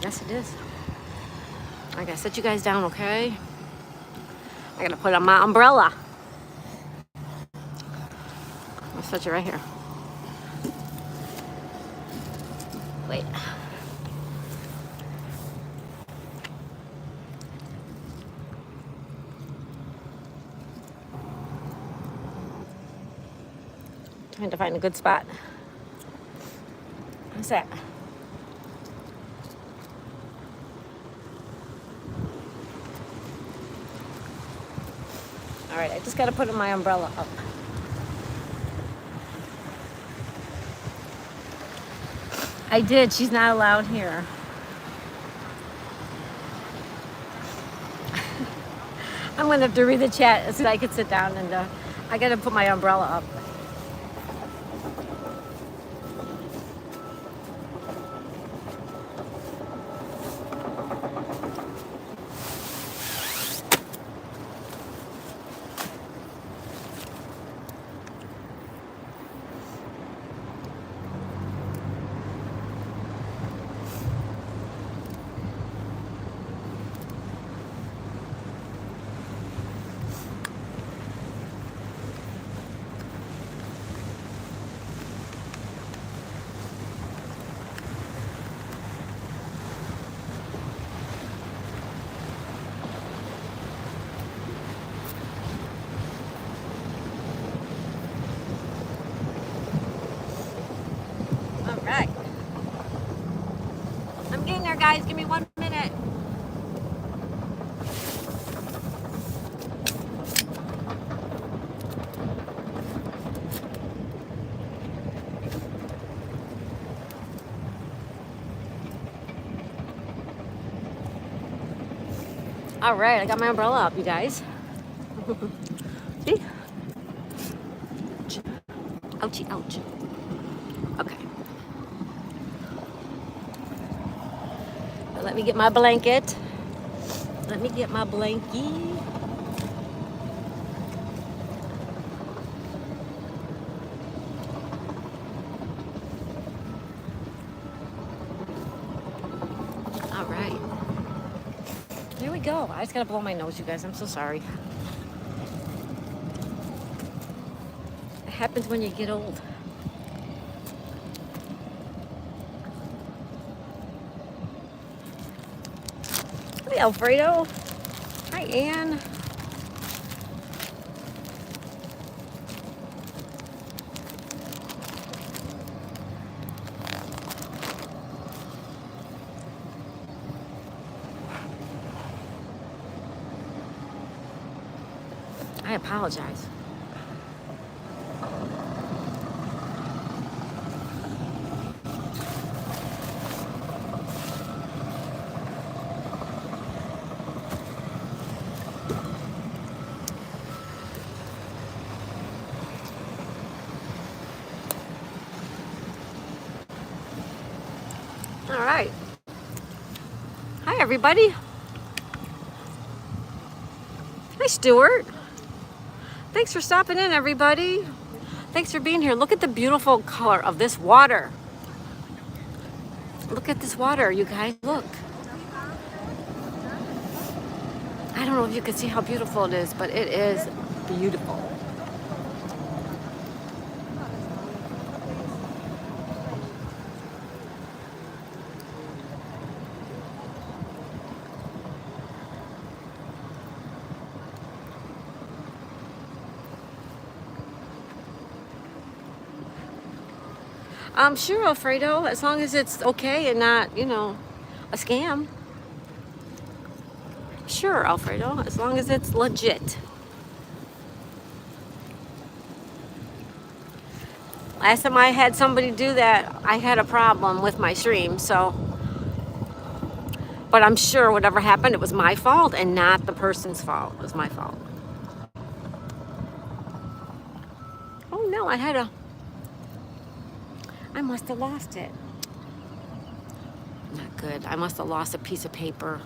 Yes, it is. I gotta sit you guys down, okay? I gotta put on my umbrella. I'll set you right here. Wait. Trying to find a good spot. How's that? All right, I just gotta put my umbrella up. I did. She's not allowed here. I'm gonna have to read the chat so I can sit down and I gotta put my umbrella up. All right. I'm getting there, guys. Give me 1 minute. All right, I got my umbrella up, you guys. See? Ouchie, ouch. Okay. Let me get my blanket. Let me get my blankie. All right. Here we go. I just gotta blow my nose, you guys. I'm so sorry. It happens when you get old. Hey, Alfredo. Hi, Ann. I apologize. All right. Hi, everybody. Hi, Stuart. Thanks for stopping in, everybody. Thanks for being here. Look at the beautiful color of this water. Look at this water, you guys. Look. I don't know if you can see how beautiful it is, but it is beautiful. Sure, Alfredo, as long as it's okay and not, a scam. Sure, Alfredo, as long as it's legit. Last time I had somebody do that, I had a problem with my stream, so. But I'm sure whatever happened, it was my fault and not the person's fault. It was my fault. Oh no, I must have lost it. Not good. I must have lost a piece of paper.